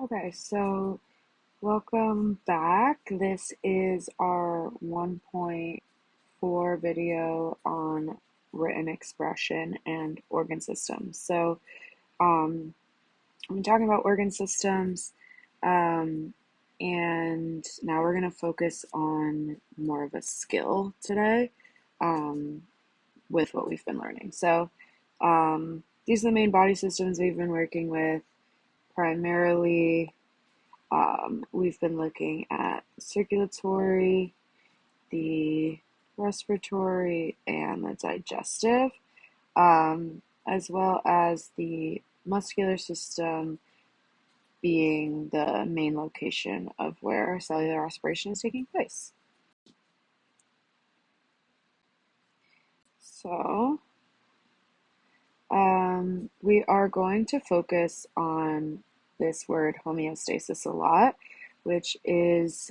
Okay, so welcome back. This is our 1.4 video on written expression and organ systems. Um, I'm talking about organ systems, um, and now we're going to focus on more of a skill today um, with what we've been learning. These are the main body systems we've been working with primarily. We've been looking at circulatory, the respiratory, and the digestive, as well as the muscular system being the main location of where cellular respiration is taking place. So, we are going to focus on this word homeostasis a lot, which is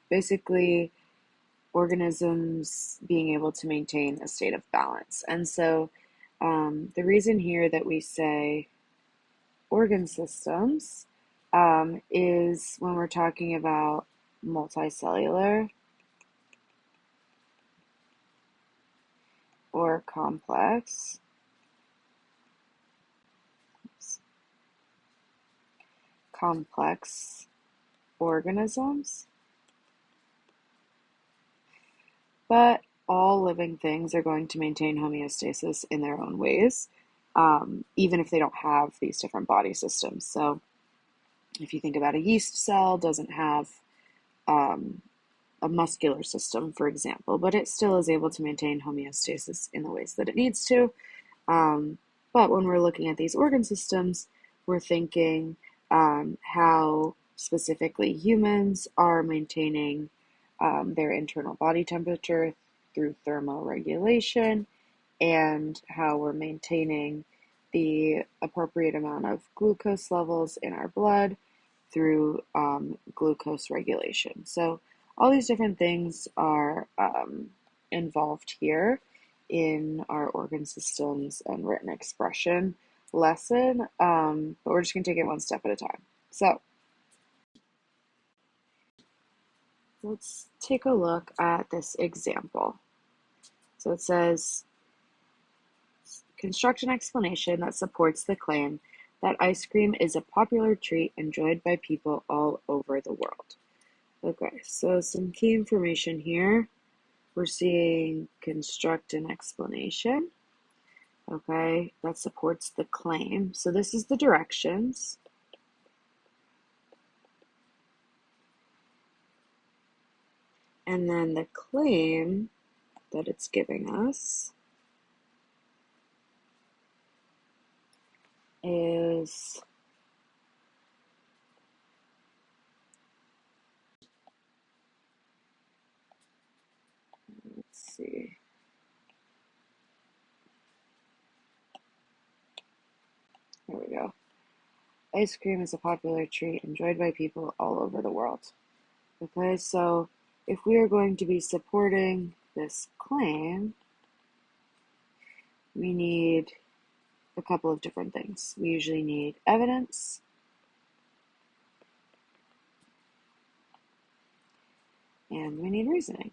basically organisms being able to maintain a state of balance. The reason here that we say organ systems is when we're talking about multicellular or complex organisms, but all living things are going to maintain homeostasis in their own ways, even if they don't have these different body systems. So if you think about a yeast cell, doesn't have um, a muscular system, for example, but it still is able to maintain homeostasis in the ways that it needs to. Um, but when we're looking at these organ systems, we're thinking how specifically humans are maintaining their internal body temperature through thermoregulation, and how we're maintaining the appropriate amount of glucose levels in our blood through glucose regulation. So all these different things are involved here in our organ systems and written expression lesson, but we're just going to take it one step at a time. So let's take a look at this example. So it says, construct an explanation that supports the claim that ice cream is a popular treat enjoyed by people all over the world. Okay, so some key information here. We're seeing construct an explanation. Okay, that supports the claim. So this is the directions. And then the claim that it's giving us is let's see. There we go. Ice cream is a popular treat enjoyed by people all over the world. Okay, so if we are going to be supporting this claim, we need a couple of different things. We usually need evidence, and we need reasoning.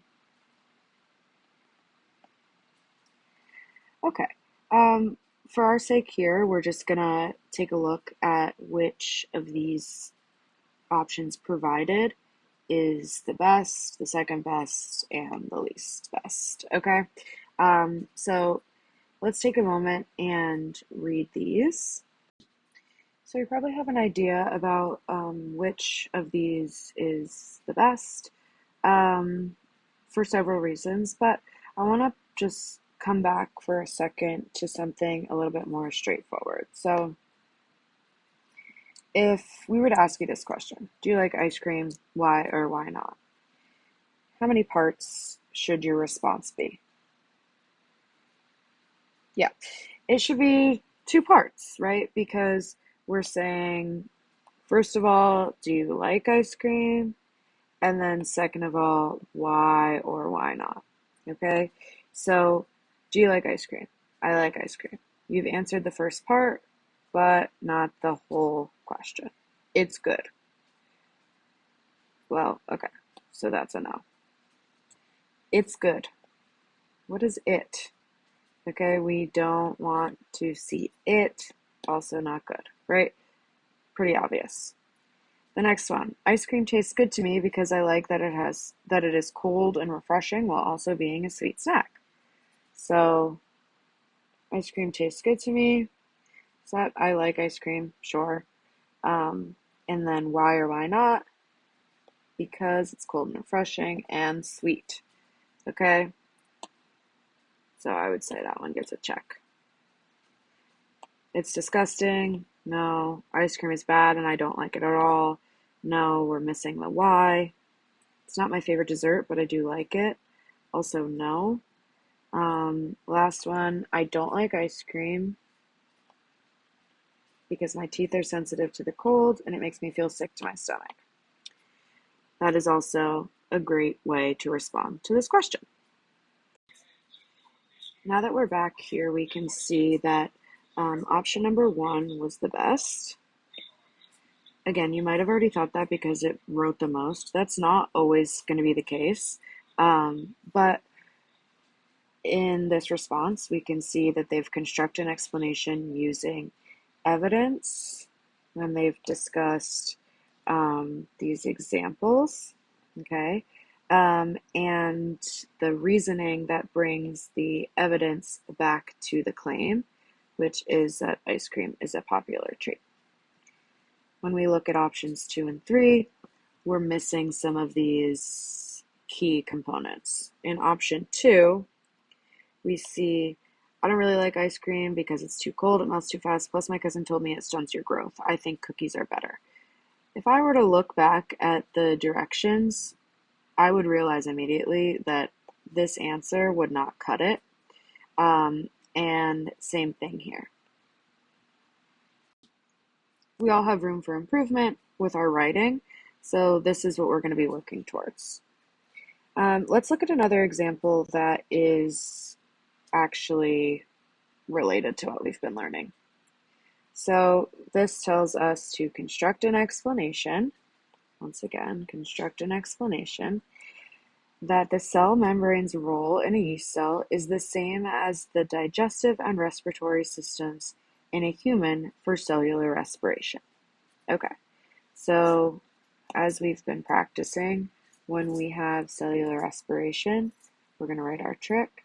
Okay, for our sake here, we're just gonna take a look at which of these options provided is the best, the second best, and the least best. Okay, so let's take a moment and read these. So you probably have an idea about which of these is the best for several reasons, but I want to just come back for a second to something a little bit more straightforward. So if we were to ask you this question, do you like ice cream? Why or why not? How many parts should your response be? Yeah, it should be two parts, right? Because we're saying, first of all, do you like ice cream? And then second of all, why or why not? Okay, so do you like ice cream? I like ice cream. You've answered the first part, but not the whole question. It's good. Well, okay, so that's a no. It's good. What is it? Okay, we don't want to see it. Also not good, right? Pretty obvious. The next one. Ice cream tastes good to me because I like that it is cold and refreshing while also being a sweet snack. So ice cream tastes good to me. So that I like ice cream, sure. Um, and then why or why not? Because it's cold and refreshing and sweet. Okay, so I would say that one gets a check. It's disgusting. No. Ice cream is bad and I don't like it at all. No, we're missing the why. It's not my favorite dessert, but I do like it. Also, no. Last one, I don't like ice cream because my teeth are sensitive to the cold and it makes me feel sick to my stomach. That is also a great way to respond to this question. Now that we're back here, we can see that option number one was the best. Again, you might have already thought that because it wrote the most. That's not always going to be the case. But in this response, we can see that they've constructed an explanation using evidence when they've discussed these examples, okay? And the reasoning that brings the evidence back to the claim, which is that ice cream is a popular treat. When we look at options 2 and 3, we're missing some of these key components. In option 2, we see, I don't really like ice cream because it's too cold, it melts too fast, plus my cousin told me it stunts your growth. I think cookies are better. If I were to look back at the directions, I would realize immediately that this answer would not cut it. And same thing here. We all have room for improvement with our writing, so this is what we're going to be working towards. Let's look at another example that is actually related to what we've been learning. So this tells us to construct an explanation. Once again, construct an explanation that the cell membrane's role in a yeast cell is the same as the digestive and respiratory systems in a human for cellular respiration. Okay, so as we've been practicing, when we have cellular respiration, we're going to write our trick.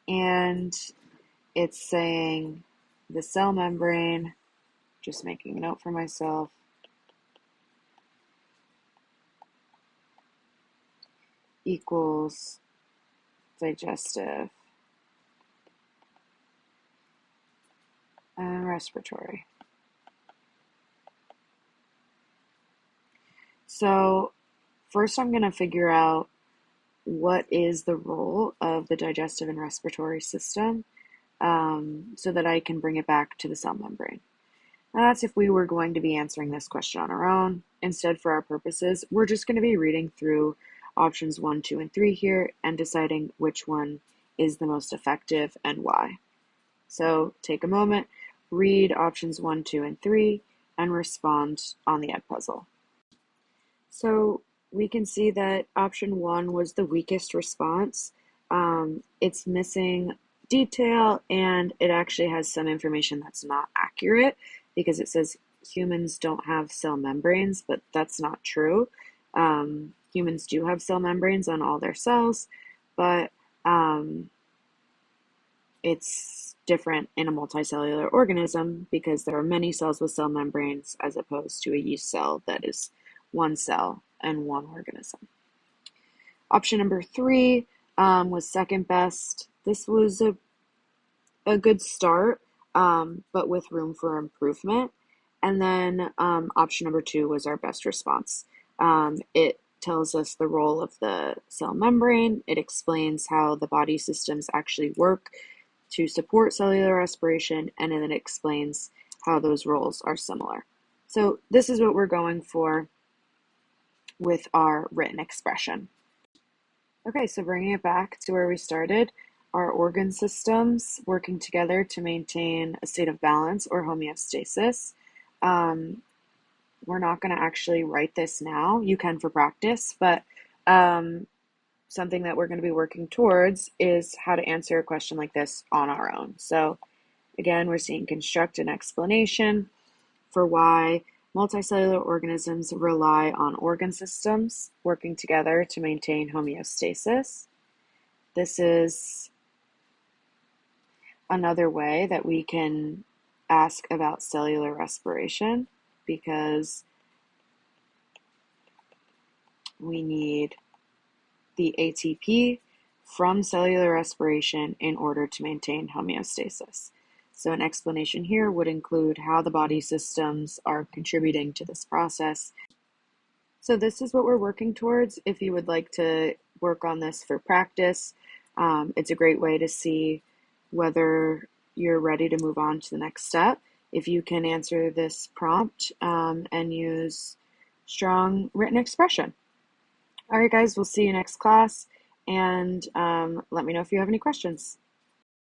And it's saying the cell membrane, just making a note for myself, equals digestive and respiratory. So first I'm going to figure out what is the role of the digestive and respiratory system so that I can bring it back to the cell membrane. Now that's if we were going to be answering this question on our own. Instead, for our purposes, we're just going to be reading through options 1, 2, and 3 here and deciding which one is the most effective and why. So take a moment, read options 1, 2, and 3, and respond on the Edpuzzle. So we can see that option 1 was the weakest response. It's missing detail and it actually has some information that's not accurate because it says humans don't have cell membranes, but that's not true. Humans do have cell membranes on all their cells, but it's different in a multicellular organism because there are many cells with cell membranes as opposed to a yeast cell that is one cell and one organism. Option number 3 was second best. This was a good start, but with room for improvement. And then option number 2 was our best response. It tells us the role of the cell membrane. It explains how the body systems actually work to support cellular respiration, and then it explains how those roles are similar. So this is what we're going for with our written expression. Okay, so bringing it back to where we started, our organ systems working together to maintain a state of balance or homeostasis. Um, we're not going to actually write this now. You can for practice, but something that we're going to be working towards is how to answer a question like this on our own. So again, we're seeing construct an explanation for why multicellular organisms rely on organ systems working together to maintain homeostasis. This is another way that we can ask about cellular respiration because we need the ATP from cellular respiration in order to maintain homeostasis. So an explanation here would include how the body systems are contributing to this process. So this is what we're working towards. If you would like to work on this for practice, it's a great way to see whether you're ready to move on to the next step. If you can answer this prompt and use strong written expression. All right, guys, we'll see you next class, and let me know if you have any questions.